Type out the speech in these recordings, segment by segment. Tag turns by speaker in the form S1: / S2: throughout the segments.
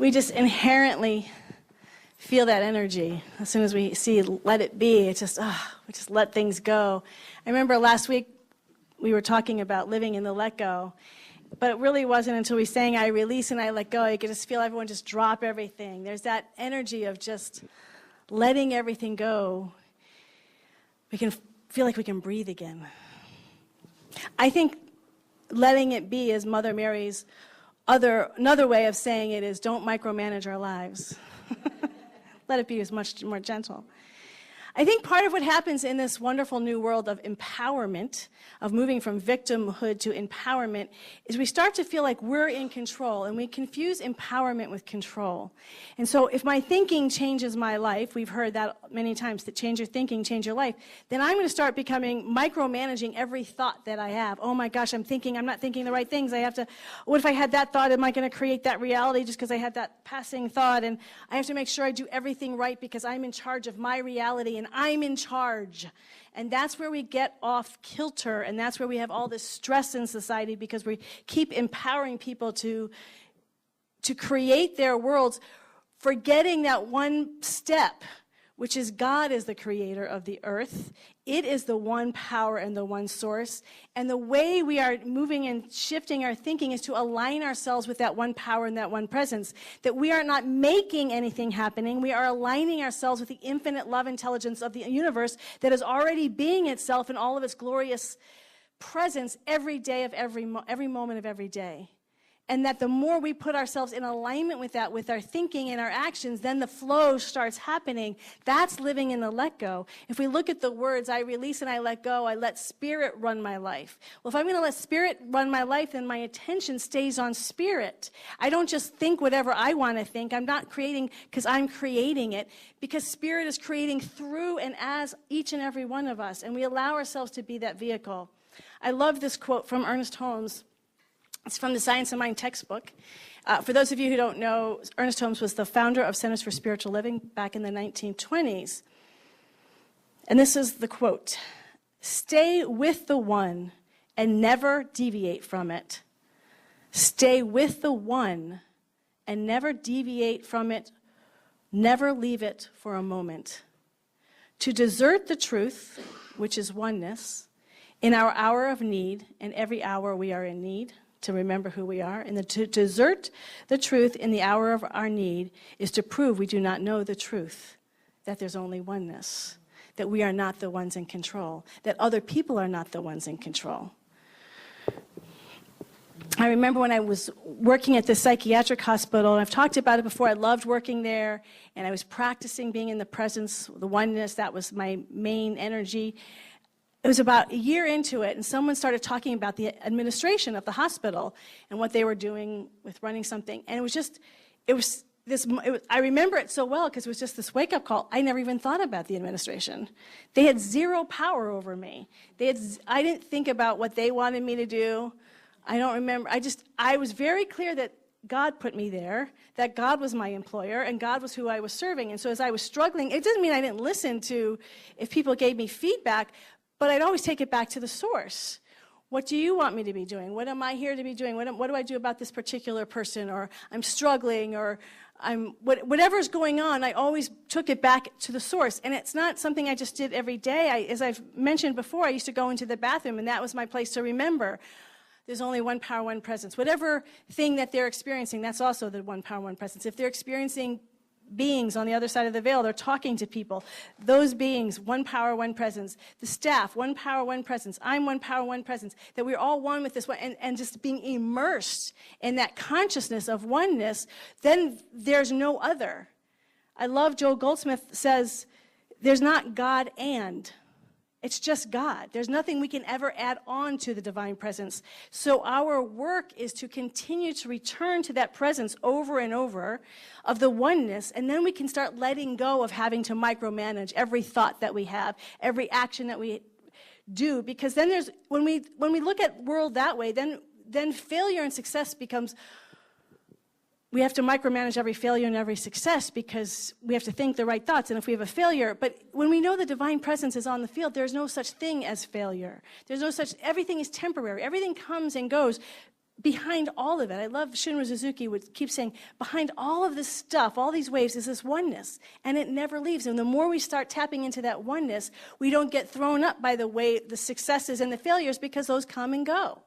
S1: we just inherently feel that energy. As soon as we see let it be, it's just, we just let things go. I remember last week we were talking about living in the let go, but it really wasn't until we sang I release and I let go, you could just feel everyone just drop everything. There's that energy of just letting everything go. We can feel like we can breathe again. I think letting it be is Mother Mary's another way of saying it is don't micromanage our lives. Let it be is much more gentle. I think part of what happens in this wonderful new world of empowerment, of moving from victimhood to empowerment, is we start to feel like we're in control, and we confuse empowerment with control. And so if my thinking changes my life, we've heard that many times, that change your thinking, change your life, then I'm going to start becoming micromanaging every thought that I have. Oh my gosh, I'm not thinking the right things. What if I had that thought? Am I going to create that reality just because I had that passing thought? And I have to make sure I do everything right because I'm in charge of my reality and I'm in charge. And that's where we get off kilter, and that's where we have all this stress in society because we keep empowering people to create their worlds, forgetting that one step, which is God is the creator of the earth. It is the one power and the one source. And the way we are moving and shifting our thinking is to align ourselves with that one power and that one presence. That we are not making anything happening. We are aligning ourselves with the infinite love intelligence of the universe that is already being itself in all of its glorious presence every day of every moment of every day. And that the more we put ourselves in alignment with that, with our thinking and our actions, then the flow starts happening. That's living in the let go. If we look at the words, I release and I let go, I let spirit run my life. Well, if I'm going to let spirit run my life, then my attention stays on spirit. I don't just think whatever I want to think. I'm not creating because I'm creating it, because spirit is creating through and as each and every one of us. And we allow ourselves to be that vehicle. I love this quote from Ernest Holmes. It's from the Science of Mind textbook. For those of you who don't know, Ernest Holmes was the founder of Centers for Spiritual Living back in the 1920s. And this is the quote: "Stay with the one and never deviate from it. Stay with the one and never deviate from it. Never leave it for a moment. To desert the truth, which is oneness, in our hour of need, and every hour we are in need, to remember who we are, and to desert the truth in the hour of our need is to prove we do not know the truth, that there's only oneness, that we are not the ones in control, that other people are not the ones in control." I remember when I was working at the psychiatric hospital, and I've talked about it before, I loved working there, and I was practicing being in the presence, the oneness, that was my main energy. It was about a year into it, and someone started talking about the administration of the hospital and what they were doing with running something. And I remember it so well because it was just this wake-up call. I never even thought about the administration. They had zero power over me. I didn't think about what they wanted me to do. I don't remember. I was very clear that God put me there, that God was my employer, and God was who I was serving. And so as I was struggling, it doesn't mean I didn't listen to if people gave me feedback, but I'd always take it back to the source. What do you want me to be doing? What am I here to be doing? What do I do about this particular person? Or I'm struggling, or whatever's going on, I always took it back to the source. And it's not something I just did every day. As I've mentioned before, I used to go into the bathroom, and that was my place to remember. There's only one power, one presence. Whatever thing that they're experiencing, that's also the one power, one presence. If they're experiencing beings on the other side of the veil, they're talking to people. Those beings, one power, one presence. The staff, one power, one presence. I'm one power, one presence. That we're all one with this one, and just being immersed in that consciousness of oneness, then there's no other. I love Joel Goldsmith says, there's not God and. It's just God. There's nothing we can ever add on to the divine presence. So our work is to continue to return to that presence over and over of the oneness, and then we can start letting go of having to micromanage every thought that we have, every action that we do, because then when we look at world that way, then failure and success becomes, we have to micromanage every failure and every success because we have to think the right thoughts. And if we have a failure, but when we know the divine presence is on the field, there's no such thing as failure. Everything is temporary. Everything comes and goes behind all of it, I love Shunryu Suzuki would keep saying, behind all of this stuff, all these waves, is this oneness, and it never leaves. And the more we start tapping into that oneness, we don't get thrown up by the successes and the failures, because those come and go.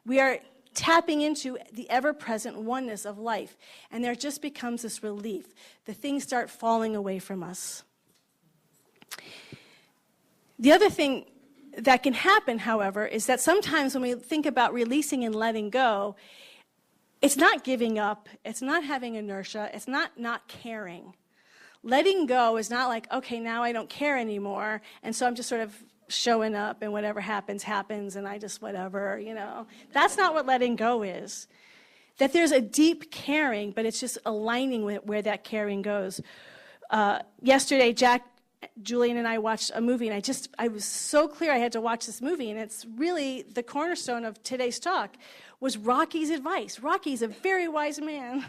S1: We are tapping into the ever-present oneness of life, and there just becomes this relief. The things start falling away from us. The other thing that can happen, however, is that sometimes when we think about releasing and letting go, it's not giving up, it's not having inertia, it's not caring. Letting go is not like, okay, now I don't care anymore, and so I'm just sort of showing up, and whatever happens, happens, and I just whatever, That's not what letting go is. That there's a deep caring, but it's just aligning with where that caring goes. Yesterday, Julian and I watched a movie, and I was so clear I had to watch this movie, and it's really the cornerstone of today's talk, was Rocky's advice. Rocky's a very wise man.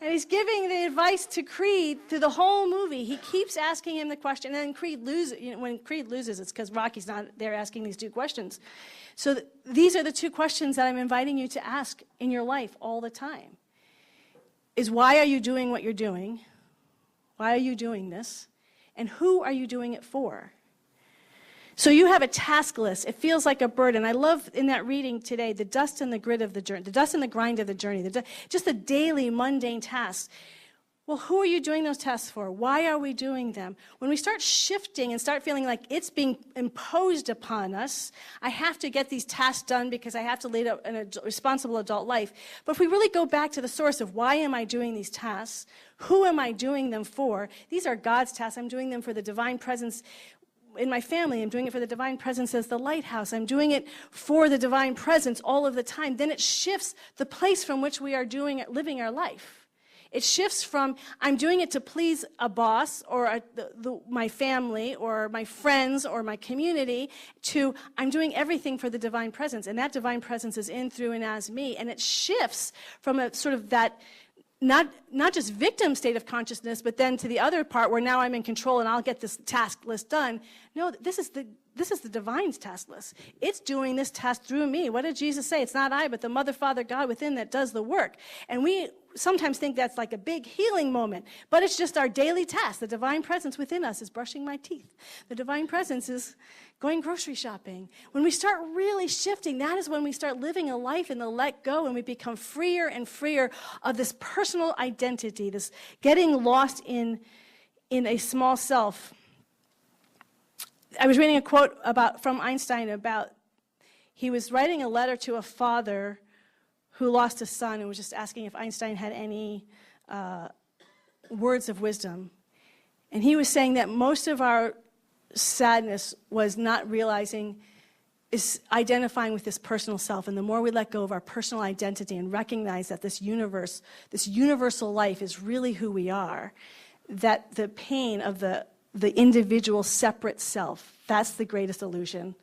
S1: And he's giving the advice to Creed through the whole movie. He keeps asking him the question, and then Creed loses. When Creed loses, it's because Rocky's not there asking these two questions. So these are the two questions that I'm inviting you to ask in your life all the time. Is why are you doing what you're doing? Why are you doing this? And who are you doing it for? So you have a task list. It feels like a burden. I love in that reading today the dust and the grit of the journey, the dust and the grind of the journey, just the daily mundane tasks. Well, who are you doing those tasks for? Why are we doing them? When we start shifting and start feeling like it's being imposed upon us, I have to get these tasks done because I have to lead a responsible adult life. But if we really go back to the source of why am I doing these tasks? Who am I doing them for? These are God's tasks. I'm doing them for the divine presence in my family. I'm doing it for the divine presence as the lighthouse. I'm doing it for the divine presence all of the time. Then it shifts the place from which we are living our life. It shifts from I'm doing it to please a boss or my family or my friends or my community to I'm doing everything for the divine presence. And that divine presence is in, through, and as me. And it shifts from a sort of that not just victim state of consciousness, but then to the other part where now I'm in control and I'll get this task list done. No, this is the divine's task list. It's doing this task through me. What did Jesus say? It's not I, but the Mother, Father, God within that does the work. And we sometimes think that's like a big healing moment, but it's just our daily task. The divine presence within us is brushing my teeth. The divine presence is going grocery shopping. When we start really shifting, that is when we start living a life in the let go, and we become freer and freer of this personal identity, this getting lost in a small self. I was reading a quote from Einstein about he was writing a letter to a father who lost a son and was just asking if Einstein had any words of wisdom. And he was saying that most of our sadness was not realizing, is identifying with this personal self. And the more we let go of our personal identity and recognize that this universe, this universal life is really who we are, that the pain of the individual separate self, that's the greatest illusion.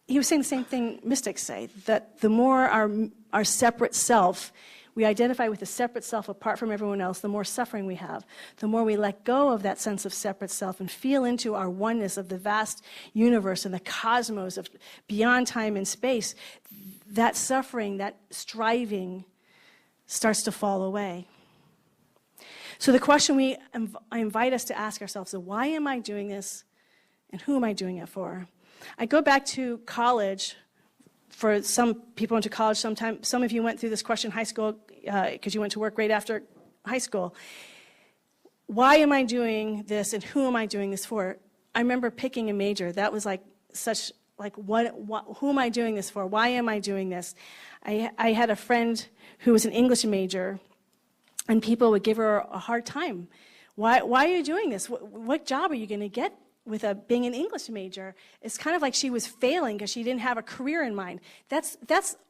S1: He was saying the same thing mystics say, that the more our separate self, we identify with a separate self apart from everyone else, the more suffering we have. The more we let go of that sense of separate self and feel into our oneness of the vast universe and the cosmos of beyond time and space, that suffering, that striving starts to fall away. So the question I invite us to ask ourselves is, why am I doing this and who am I doing it for? I go back to college. For some people went to college sometime. Some of you went through this question in high school because you went to work right after high school. Why am I doing this and who am I doing this for? I remember picking a major. That was who am I doing this for? Why am I doing this? I had a friend who was an English major, and people would give her a hard time. Why are you doing this? What job are you going to get with being an English major? It's kind of like she was failing because she didn't have a career in mind. That's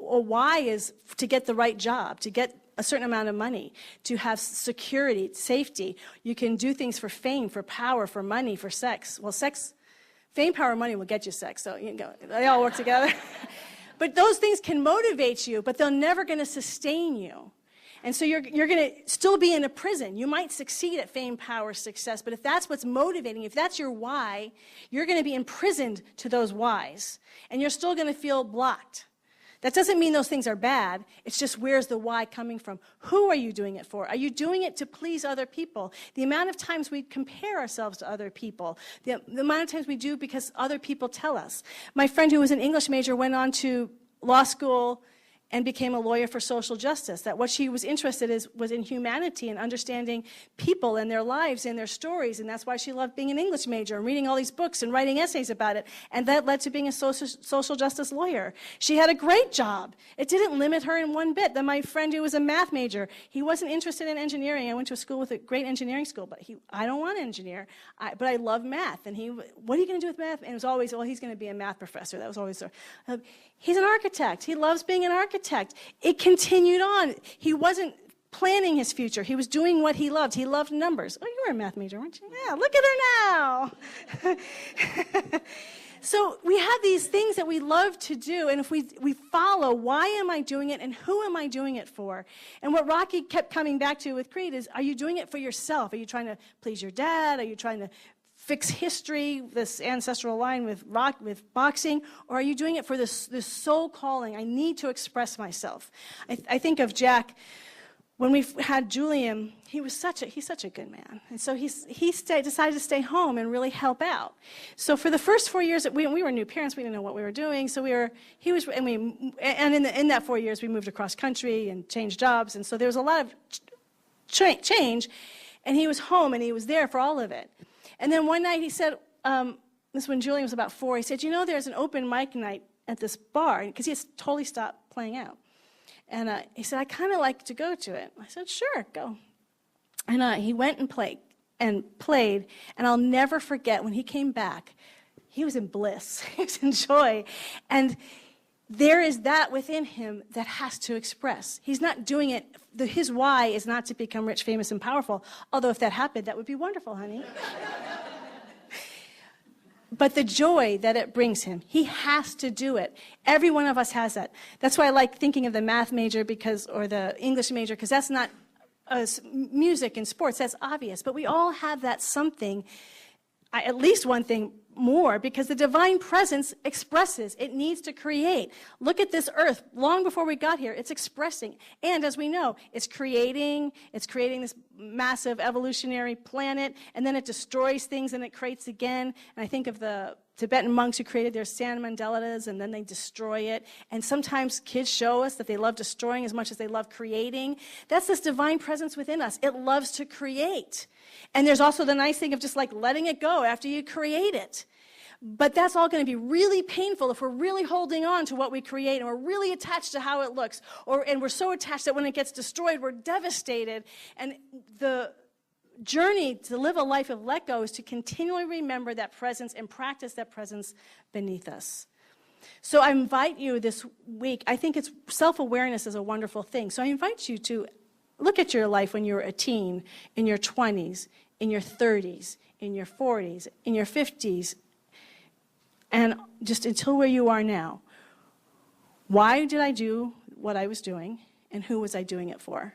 S1: a why is to get the right job, to get a certain amount of money, to have security, safety. You can do things for fame, for power, for money, for sex. Well, fame, power, money will get you sex, so they all work together. But those things can motivate you, but they're never going to sustain you. And so you're going to still be in a prison. You might succeed at fame, power, success, but if that's what's motivating, if that's your why, you're going to be imprisoned to those whys, and you're still going to feel blocked. That doesn't mean those things are bad. It's just, where's the why coming from? Who are you doing it for? Are you doing it to please other people? The amount of times we compare ourselves to other people, the amount of times we do because other people tell us. My friend who was an English major went on to law school and became a lawyer for social justice, that what she was interested in was in humanity and understanding people and their lives and their stories, and that's why she loved being an English major and reading all these books and writing essays about it, and that led to being a social justice lawyer. She had a great job. It didn't limit her in one bit. Then my friend who was a math major, he wasn't interested in engineering. I went to a school with a great engineering school, but I don't want to engineer, but I love math. And what are you going to do with math? And it was always, well, he's going to be a math professor. That was always, he's an architect. He loves being an architect. It continued on. He wasn't planning his future. He was doing what he loved. He loved numbers. Oh, you were a math major, weren't you? Yeah, look at her now. So we have these things that we love to do, and if we follow, why am I doing it, and who am I doing it for? And what Rocky kept coming back to with Creed is, are you doing it for yourself? Are you trying to please your dad? Are you trying to fix history, this ancestral line with boxing, or are you doing it for this soul calling? I need to express myself. I think of Jack. When we had Julian, he's such a good man, and so he decided to stay home and really help out. So for the first 4 years, we were new parents, we didn't know what we were doing. So in that 4 years, we moved across country and changed jobs, and so there was a lot of change. And he was home, and he was there for all of it. And then one night he said, this is when Julian was about 4, he said, there's an open mic night at this bar, because he has totally stopped playing out. And he said, I kind of like to go to it. I said, sure, go. And he went and played, and I'll never forget when he came back, he was in bliss, he was in joy. And there is that within him that has to express. He's not doing it, his why is not to become rich, famous, and powerful, although if that happened, that would be wonderful, honey. But the joy that it brings him, he has to do it. Every one of us has that. That's why I like thinking of the math major or the English major, because that's not music and sports, that's obvious. But we all have that something, at least one thing more, because the divine presence expresses. It needs to create. Look at this earth. Long before we got here, it's expressing. And as we know, it's creating this massive evolutionary planet, and then it destroys things and it creates again. And I think of the Tibetan monks who created their sand mandalas, and then they destroy it. And sometimes kids show us that they love destroying as much as they love creating. That's this divine presence within us. It loves to create. And there's also the nice thing of just like letting it go after you create it. But that's all going to be really painful if we're really holding on to what we create, and we're really attached to how it looks, and we're so attached that when it gets destroyed, we're devastated. And the journey to live a life of let go is to continually remember that presence and practice that presence beneath us. So I invite you this week, I think self-awareness is a wonderful thing. So I invite you to look at your life when you were a teen, in your 20s, in your 30s, in your 40s, in your 50s, and just until where you are now. Why did I do what I was doing, and who was I doing it for?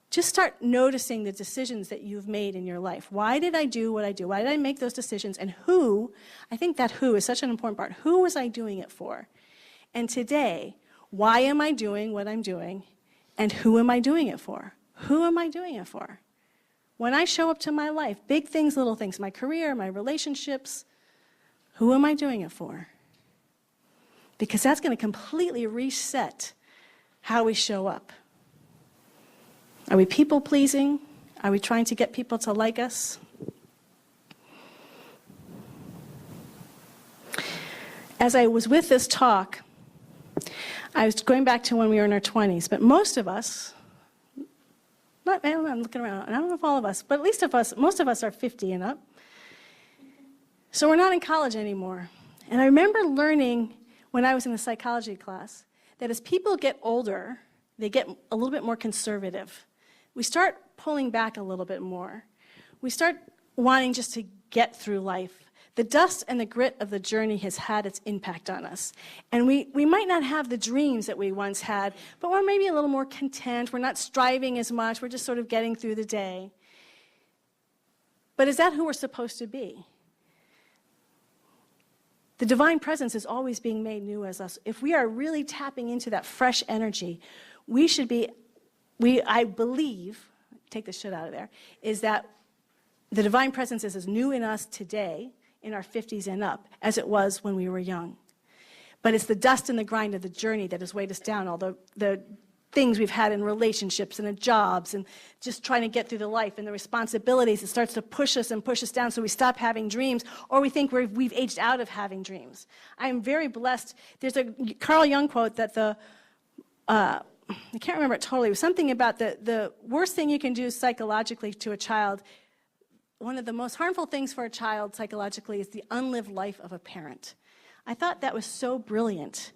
S1: Just start noticing the decisions that you've made in your life. Why did I do what I do? Why did I make those decisions? And who, I think that who is such an important part. Who was I doing it for? And today, why am I doing what I'm doing? And who am I doing it for? Who am I doing it for? When I show up to my life, big things, little things, my career, my relationships, who am I doing it for? Because that's going to completely reset how we show up. Are we people-pleasing? Are we trying to get people to like us? As I was with this talk, I was going back to when we were in our 20s, but most of us, I don't know, I'm looking around, and I don't know if all of us, but at least most of us are 50 and up. So we're not in college anymore. And I remember learning when I was in the psychology class that as people get older, they get a little bit more conservative. We start pulling back a little bit more. We start wanting just to get through life. The dust and the grit of the journey has had its impact on us. And we might not have the dreams that we once had, but we're maybe a little more content. We're not striving as much. We're just sort of getting through the day. But is that who we're supposed to be? the divine presence is always being made new as us. If we are really tapping into that fresh energy, we should be, I believe, take the shit out of there, is that the divine presence is as new in us today, in our 50s and up, as it was when we were young. But it's the dust and the grind of the journey that has weighed us down, all the things we've had in relationships and in jobs and just trying to get through the life and the responsibilities. It starts to push us and push us down, so we stop having dreams, or we think we've aged out of having dreams. I am very blessed. There's a Carl Jung quote that I can't remember it totally. It was something about the worst thing you can do psychologically to a child. One of the most harmful things for a child psychologically is the unlived life of a parent. I thought that was so brilliant.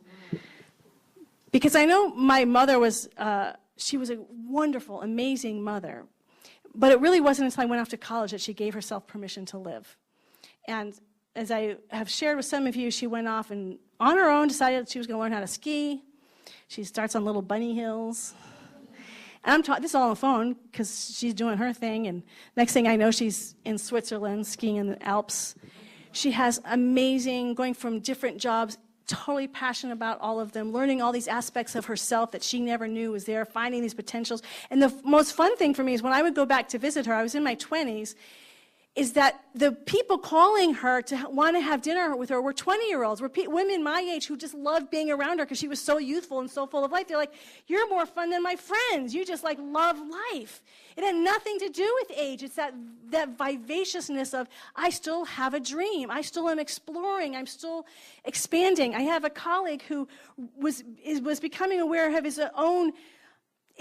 S1: Because I know my mother she was a wonderful, amazing mother. But it really wasn't until I went off to college that she gave herself permission to live. And as I have shared with some of you, she went off and on her own decided that she was going to learn how to ski. She starts on little bunny hills. And this is all on the phone because she's doing her thing. And next thing I know, she's in Switzerland skiing in the Alps. She has amazing, going from different jobs, totally passionate about all of them, learning all these aspects of herself that she never knew was there, finding these potentials. And the most fun thing for me is when I would go back to visit her, I was in my 20s, is that the people calling her to want to have dinner with her were 20-year-olds, were women my age who just loved being around her because she was so youthful and so full of life. They're like, you're more fun than my friends. You just like love life. It had nothing to do with age. It's that vivaciousness of, I still have a dream. I still am exploring. I'm still expanding. I have a colleague who was becoming aware of his own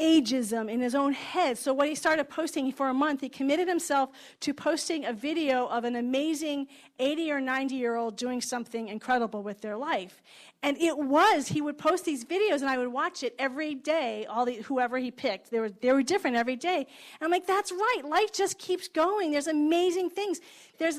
S1: ageism in his own head. So what he started posting for a month, he committed himself to posting a video of an amazing 80 or 90-year-old doing something incredible with their life. And he would post these videos and I would watch it every day, whoever he picked. They were different every day. And I'm like, that's right, life just keeps going. There's amazing things.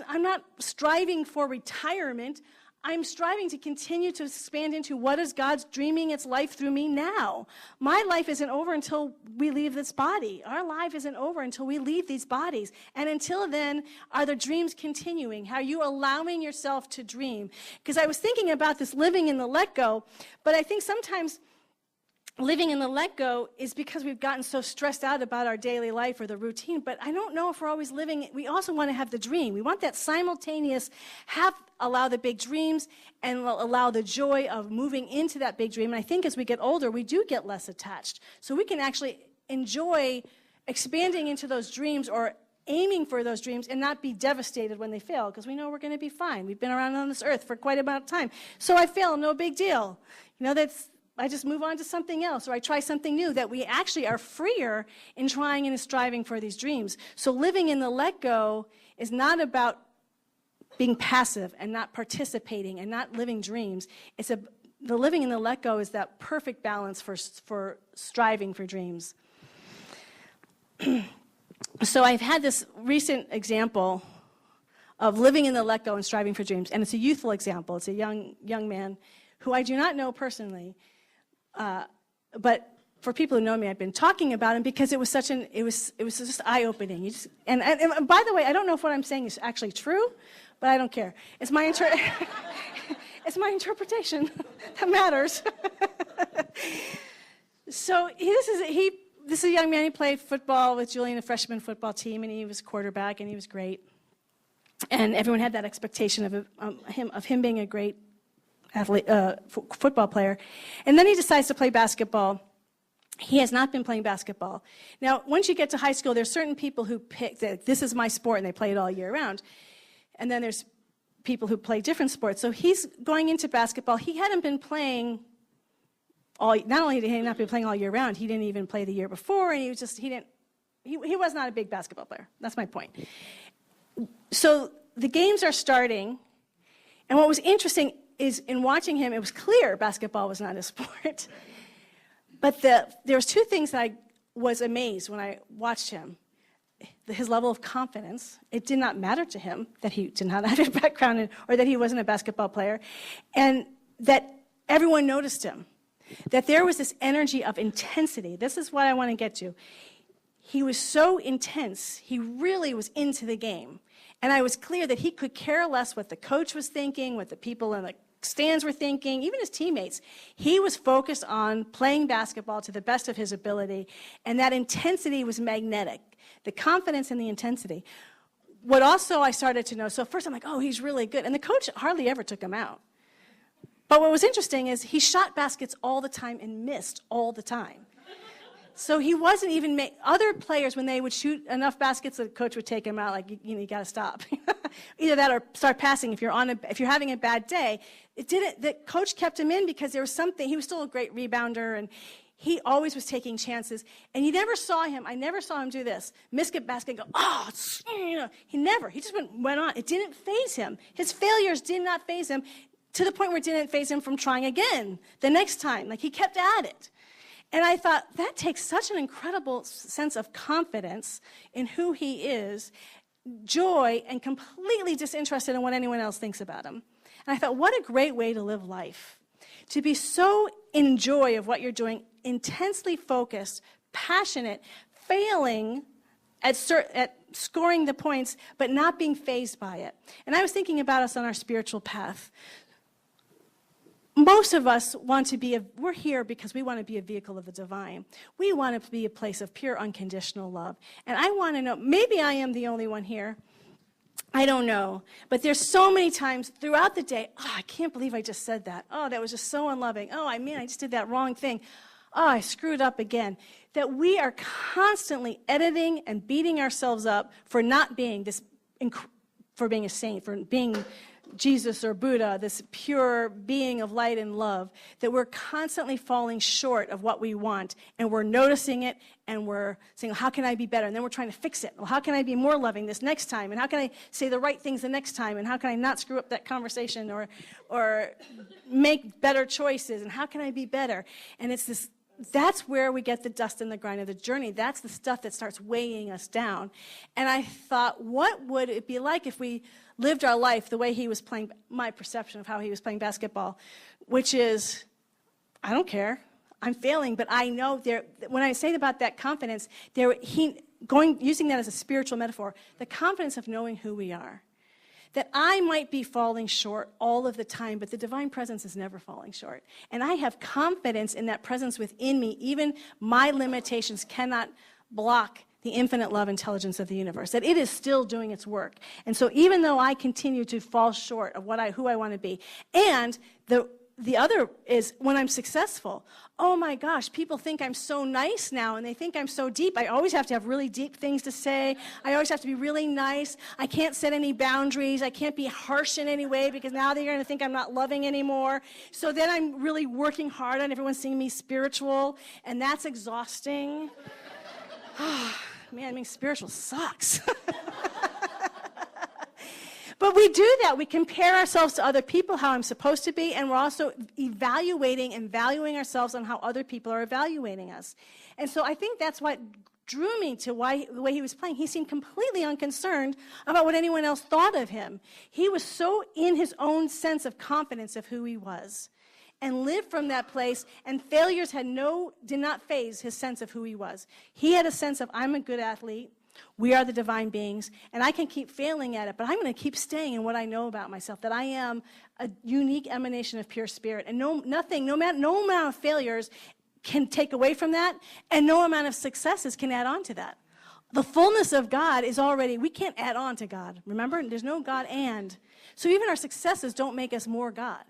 S1: I'm not striving for retirement. I'm striving to continue to expand into what is God's dreaming its life through me now. My life isn't over until we leave this body. Our life isn't over until we leave these bodies. And until then, are the dreams continuing? How are you allowing yourself to dream? Because I was thinking about this living in the let go, but I think sometimes living in the let go is because we've gotten so stressed out about our daily life or the routine, but I don't know if we're always living. We also want to have the dream. We want that simultaneous, allow the big dreams and allow the joy of moving into that big dream. And I think as we get older, we do get less attached. So we can actually enjoy expanding into those dreams or aiming for those dreams and not be devastated when they fail, because we know we're going to be fine. We've been around on this earth for quite a bit of time. So I fail, no big deal. I just move on to something else, or I try something new, that we actually are freer in trying and striving for these dreams. So living in the let go is not about being passive and not participating and not living dreams. The living in the let go is that perfect balance for striving for dreams. So I've had this recent example of living in the let go and striving for dreams, and it's a youthful example. It's a young man who I do not know personally. But for people who know me, I've been talking about him because it was just eye-opening. And by the way, I don't know if what I'm saying is actually true, but I don't care. It's my it's my interpretation that matters. So this is a young man. He played football with Julie in a freshman football team, and he was quarterback, and he was great. And everyone had that expectation of him being a great athlete, football player. And then he decides to play basketball. He has not been playing basketball. Now, once you get to high school, there's certain people who pick that this is my sport, and they play it all year round. And then there's people who play different sports. So he's going into basketball. He hadn't been playing not only did he not be playing all year round, he didn't even play the year before, and he was not a big basketball player. That's my point. So the games are starting, and what was interesting is in watching him, it was clear basketball was not his sport. But there was two things that I was amazed when I watched him. His level of confidence. It did not matter to him that he did not have a background or that he wasn't a basketball player. And that everyone noticed him. That there was this energy of intensity. This is what I want to get to. he was so intense. He really was into the game. And I was clear that he could care less what the coach was thinking, what the people in the stands were thinking, even his teammates. He was focused on playing basketball to the best of his ability, and that intensity was magnetic, the confidence and the intensity. What also I started to know, so first I'm like, oh, he's really good. And the coach hardly ever took him out. But what was interesting is he shot baskets all the time and missed all the time. So he wasn't even other players, when they would shoot enough baskets, the coach would take him out, like, you got to stop. Either that or start passing if you're having a bad day. The coach kept him in because there was something. He was still a great rebounder, and he always was taking chances. And I never saw him do this. Miss a basket and go, he just went on. It didn't faze him. His failures did not faze him, to the point where it didn't faze him from trying again the next time. Like, he kept at it. And I thought, that takes such an incredible sense of confidence in who he is, joy, and completely disinterested in what anyone else thinks about him. And I thought, what a great way to live life. To be so in joy of what you're doing, intensely focused, passionate, failing at scoring the points, but not being fazed by it. And I was thinking about us on our spiritual path. Most of us we're here because we want to be a vehicle of the divine. We want to be a place of pure, unconditional love. And I want to know, maybe I am the only one here. I don't know. But there's so many times throughout the day, I can't believe I just said that. Oh, that was just so unloving. Oh, I just did that wrong thing. Oh, I screwed up again. That we are constantly editing and beating ourselves up for not being for being a saint, for being Jesus or Buddha, this pure being of light and love, that we're constantly falling short of what we want, and we're noticing it, and we're saying, how can I be better? And then we're trying to fix it. Well, how can I be more loving this next time? And how can I say the right things the next time? And how can I not screw up that conversation or make better choices? And how can I be better? And that's where we get the dust and the grind of the journey. That's the stuff that starts weighing us down. And I thought, what would it be like if we lived our life the way he was playing, my perception of how he was playing basketball, which is, I don't care. I'm failing, but I know when I say about that confidence, using that as a spiritual metaphor, the confidence of knowing who we are. That I might be falling short all of the time, but the divine presence is never falling short. And I have confidence in that presence within me. Even my limitations cannot block the infinite love intelligence of the universe, that it is still doing its work. And so even though I continue to fall short of who I want to be, and the other is when I'm successful, oh my gosh, people think I'm so nice now, and they think I'm so deep. I always have to have really deep things to say. I always have to be really nice. I can't set any boundaries. I can't be harsh in any way, because now they're going to think I'm not loving anymore. So then I'm really working hard on everyone seeing me spiritual, and that's exhausting. Man, spiritual sucks. But we do that. We compare ourselves to other people, how I'm supposed to be, and we're also evaluating and valuing ourselves on how other people are evaluating us. And so I think that's what drew me to the way he was playing. He seemed completely unconcerned about what anyone else thought of him. He was so in his own sense of confidence of who he was, and lived from that place, and failures did not faze his sense of who he was. He had a sense of, I'm a good athlete, we are the divine beings, and I can keep failing at it, but I'm going to keep staying in what I know about myself, that I am a unique emanation of pure spirit, and no amount of failures can take away from that, and no amount of successes can add on to that. The fullness of God is already, we can't add on to God, remember? There's no God and. So even our successes don't make us more God.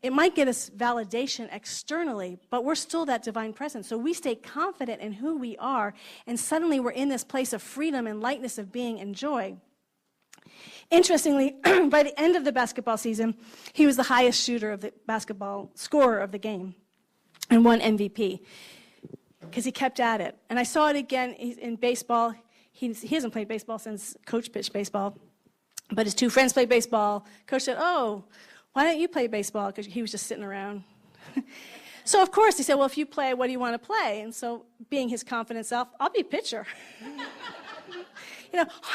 S1: It might get us validation externally, but we're still that divine presence. So we stay confident in who we are, and suddenly we're in this place of freedom and lightness of being and joy. Interestingly, by the end of the basketball season, he was the highest scorer of the game, and won MVP, because he kept at it. And I saw it again in baseball. He hasn't played baseball since Coach pitched baseball, but his two friends played baseball. Coach said, why don't you play baseball? Because he was just sitting around. So, of course, he said, well, if you play, what do you want to play? And so, being his confident self, I'll be pitcher.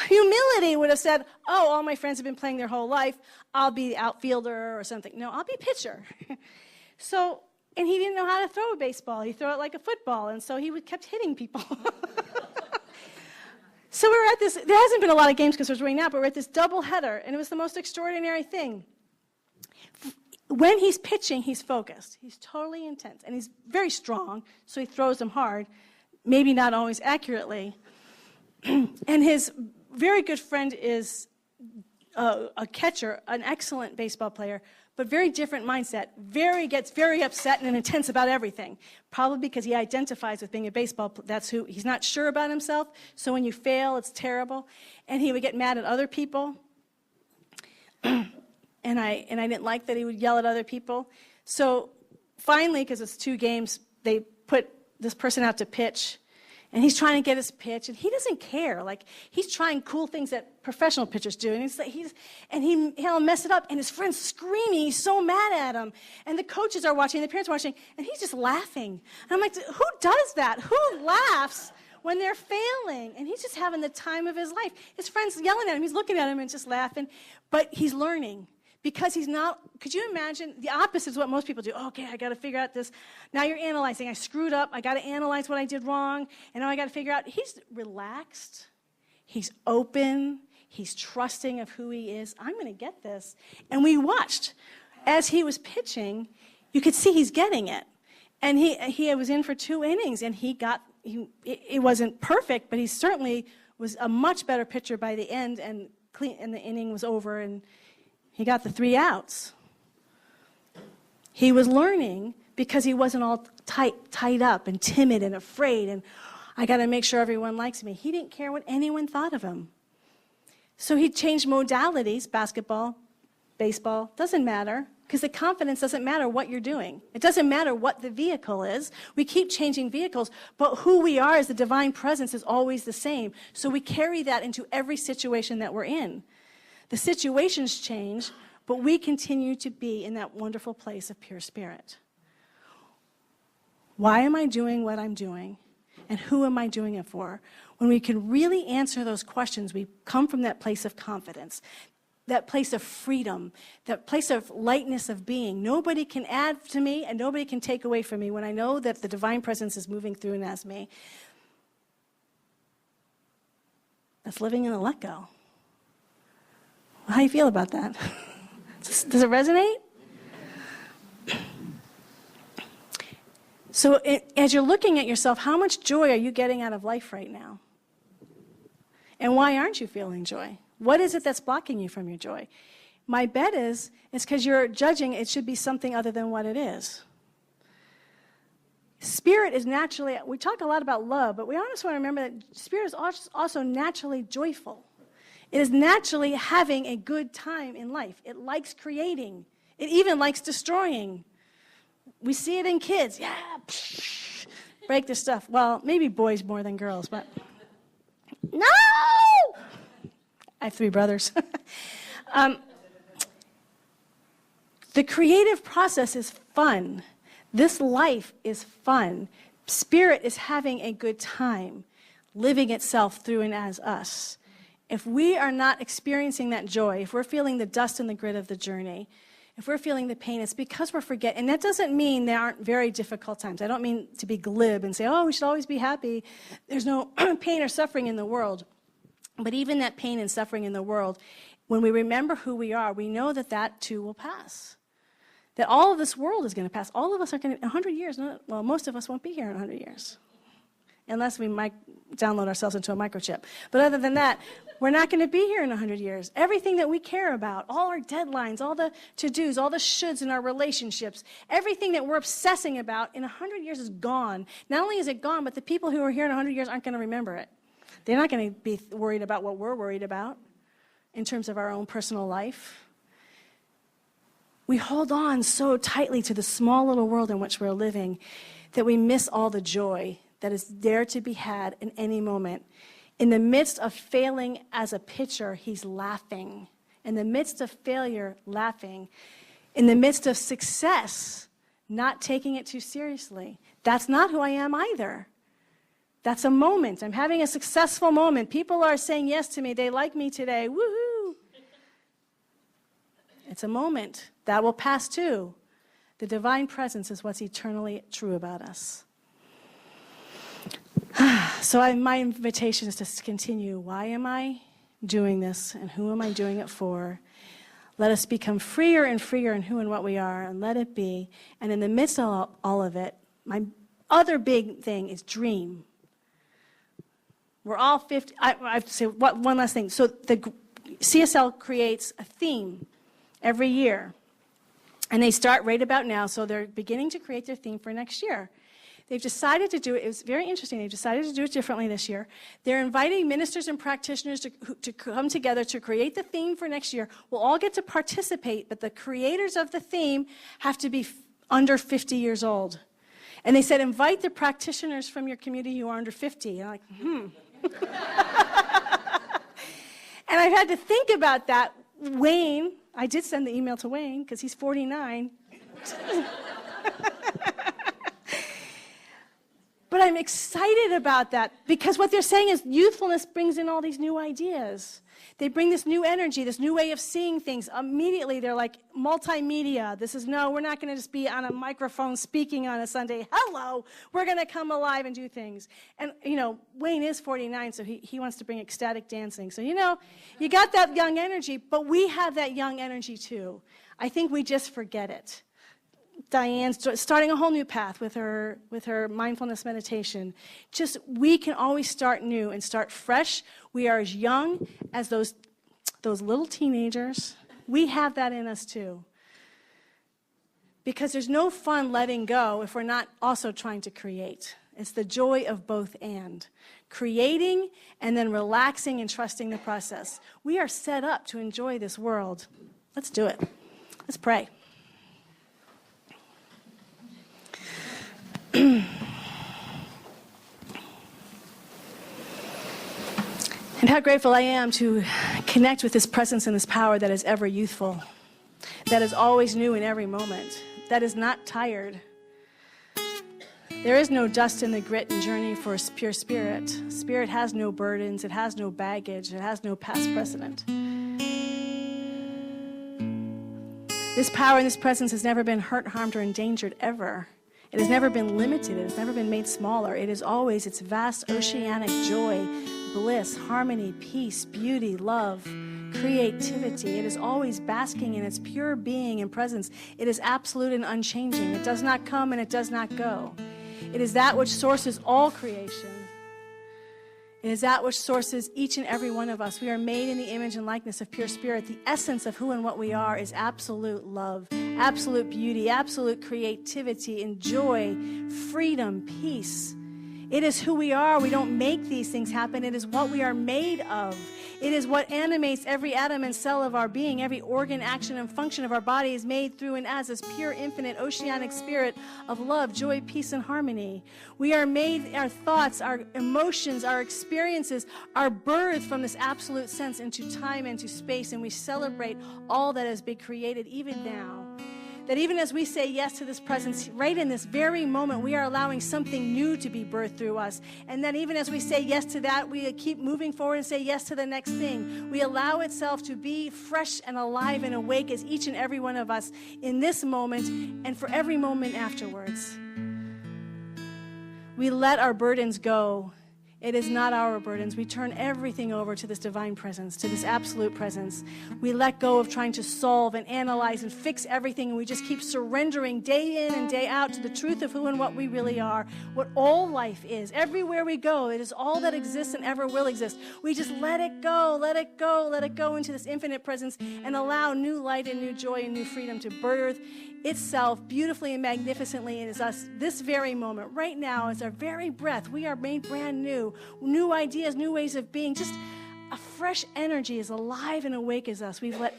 S1: Humility would have said, all my friends have been playing their whole life. I'll be the outfielder or something. No, I'll be pitcher. So, And he didn't know how to throw a baseball. He threw it like a football, and so he kept hitting people. So we were at this, there hasn't been a lot of games because there's rain now, but we're at this doubleheader, and it was the most extraordinary thing. When he's pitching, he's focused. He's totally intense, and he's very strong, so he throws them hard, maybe not always accurately. And his very good friend is a catcher, an excellent baseball player, but very different mindset. Gets very upset and intense about everything. Probably because he identifies with being a baseball player. That's who he's not sure about himself. So when you fail, it's terrible. And he would get mad at other people. And I didn't like that he would yell at other people. So finally, because it's 2 games, they put this person out to pitch. And he's trying to get his pitch, and he doesn't care. Like, he's trying cool things that professional pitchers do, and he'll mess it up, and his friend's screaming. He's so mad at him. And the coaches are watching, the parents are watching, and he's just laughing. And I'm like, who does that? Who laughs when they're failing? And he's just having the time of his life. His friend's yelling at him. He's looking at him and just laughing. But he's learning. Because he's not, could you imagine, the opposite is what most people do. Okay, I got to figure out this. Now you're analyzing. I screwed up. I got to analyze what I did wrong. And now I got to figure out. He's relaxed. He's open. He's trusting of who he is. I'm going to get this. And we watched. As he was pitching, you could see he's getting it. And he was in for 2 innings, and it wasn't perfect, but he certainly was a much better pitcher by the end, and the inning was over, and he got the 3 outs. He was learning because he wasn't all tied up and timid and afraid and I got to make sure everyone likes me. He didn't care what anyone thought of him. So he changed modalities, basketball, baseball, doesn't matter, because the confidence doesn't matter what you're doing. It doesn't matter what the vehicle is. We keep changing vehicles, but who we are as the divine presence is always the same. So we carry that into every situation that we're in. The situations change, but we continue to be in that wonderful place of pure spirit. Why am I doing what I'm doing? And who am I doing it for? When we can really answer those questions, we come from that place of confidence, that place of freedom, that place of lightness of being. Nobody can add to me and nobody can take away from me when I know that the divine presence is moving through and as me. That's living in the let go. How do you feel about that? Does it resonate? So as you're looking at yourself, how much joy are you getting out of life right now? And why aren't you feeling joy? What is it that's blocking you from your joy? My bet is it's because you're judging it should be something other than what it is. Spirit is naturally, we talk a lot about love, but we always want to remember that spirit is also naturally joyful. It is naturally having a good time in life. It likes creating. It even likes destroying. We see it in kids. Yeah, psh, break the stuff. Well, maybe boys more than girls, but no! I have 3 brothers. The creative process is fun. This life is fun. Spirit is having a good time, living itself through and as us. If we are not experiencing that joy, if we're feeling the dust and the grit of the journey, if we're feeling the pain, it's because we're forgetting. And that doesn't mean there aren't very difficult times. I don't mean to be glib and say, oh, we should always be happy. There's no pain or suffering in the world. But even that pain and suffering in the world, when we remember who we are, we know that that too will pass. That all of this world is going to pass. All of us are going to, 100 years, well, most of us won't be here in 100 years. Unless we might download ourselves into a microchip. But other than that, we're not going to be here in 100 years. Everything that we care about, all our deadlines, all the to-dos, all the shoulds in our relationships, everything that we're obsessing about in 100 years is gone. Not only is it gone, but the people who are here in 100 years aren't going to remember it. They're not going to be worried about what we're worried about in terms of our own personal life. We hold on so tightly to the small little world in which we're living that we miss all the joy that is there to be had in any moment. In the midst of failing as a pitcher, he's laughing. In the midst of failure, laughing. In the midst of success, not taking it too seriously. That's not who I am either. That's a moment. I'm having a successful moment. People are saying yes to me. They like me today. Woohoo! It's a moment. That will pass too. The divine presence is what's eternally true about us. So my invitation is to continue. Why am I doing this, and who am I doing it for? Let us become freer and freer in who and what we are, and let it be. And in the midst of all of it, my other big thing is dream. We're all 50. I have to say one last thing. So the CSL creates a theme every year. And they start right about now, so they're beginning to create their theme for next year. They've decided to do it. It was very interesting. They've decided to do it differently this year. They're inviting ministers and practitioners to come together to create the theme for next year. We'll all get to participate, but the creators of the theme have to be under 50 years old. And they said, invite the practitioners from your community who are under 50. And I'm like, And I've had to think about that. Wayne, I did send the email to Wayne because he's 49. But I'm excited about that because what they're saying is youthfulness brings in all these new ideas. They bring this new energy, this new way of seeing things. Immediately, they're like multimedia. We're not going to just be on a microphone speaking on a Sunday. Hello, we're going to come alive and do things. And, Wayne is 49, so he wants to bring ecstatic dancing. So, you got that young energy, but we have that young energy too. I think we just forget it. Diane's starting a whole new path with her mindfulness meditation. We can always start new and start fresh. We are as young as those little teenagers. We have that in us too. Because there's no fun letting go if we're not also trying to create. It's the joy of both and. Creating and then relaxing and trusting the process. We are set up to enjoy this world. Let's do it. Let's pray. And how grateful I am to connect with this presence and this power that is ever youthful, that is always new in every moment, that is not tired. There is no dust in the grit and journey for a pure spirit. Spirit has no burdens, it has no baggage, it has no past precedent. This power and this presence has never been hurt, harmed, or endangered ever. It has never been limited. It has never been made smaller. It is always its vast oceanic joy, bliss, harmony, peace, beauty, love, creativity. It is always basking in its pure being and presence. It is absolute and unchanging. It does not come and it does not go. It is that which sources all creation. It is that which sources each and every one of us. We are made in the image and likeness of pure spirit. The essence of who and what we are is absolute love, absolute beauty, absolute creativity and joy, freedom, peace. It is who we are. We don't make these things happen. It is what we are made of. It is what animates every atom and cell of our being. Every organ, action, and function of our body is made through and as this pure, infinite, oceanic spirit of love, joy, peace, and harmony. We are made, our thoughts, our emotions, our experiences are birthed from this absolute sense into time and into space, and we celebrate all that has been created even now. That even as we say yes to this presence, right in this very moment, we are allowing something new to be birthed through us. And then even as we say yes to that, we keep moving forward and say yes to the next thing. We allow itself to be fresh and alive and awake as each and every one of us in this moment and for every moment afterwards. We let our burdens go. It is not our burdens. We turn everything over to this divine presence, to this absolute presence. We let go of trying to solve and analyze and fix everything, and we just keep surrendering day in and day out to the truth of who and what we really are, what all life is. Everywhere we go, it is all that exists and ever will exist. We just let it go, let it go, let it go into this infinite presence and allow new light and new joy and new freedom to birth itself beautifully and magnificently. It is us this very moment, right now, as our very breath. We are made brand new. New ideas, new ways of being. Just a fresh energy as alive and awake as us. We've let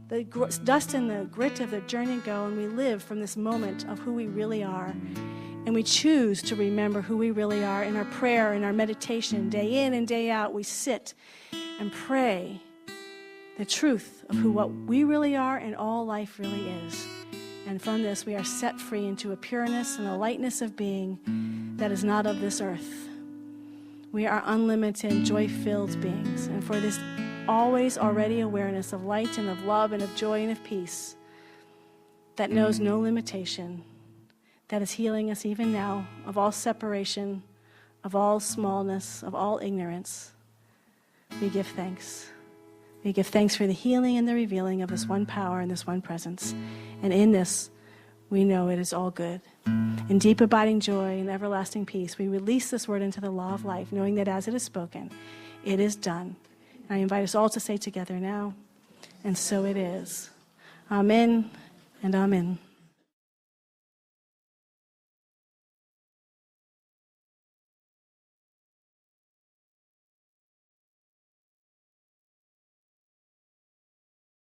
S1: the dust and the grit of the journey go, and we live from this moment of who we really are. And we choose to remember who we really are in our prayer, in our meditation. Day in and day out, we sit and pray the truth of what we really are and all life really is. And from this, we are set free into a pureness and a lightness of being that is not of this earth. We are unlimited, joy-filled beings. And for this always already awareness of light and of love and of joy and of peace, that knows no limitation, that is healing us even now of all separation, of all smallness, of all ignorance, we give thanks. We give thanks for the healing and the revealing of this one power and this one presence. And in this, we know it is all good. In deep abiding joy and everlasting peace, we release this word into the law of life, knowing that as it is spoken, it is done. And I invite us all to say together now, and so it is. Amen and amen.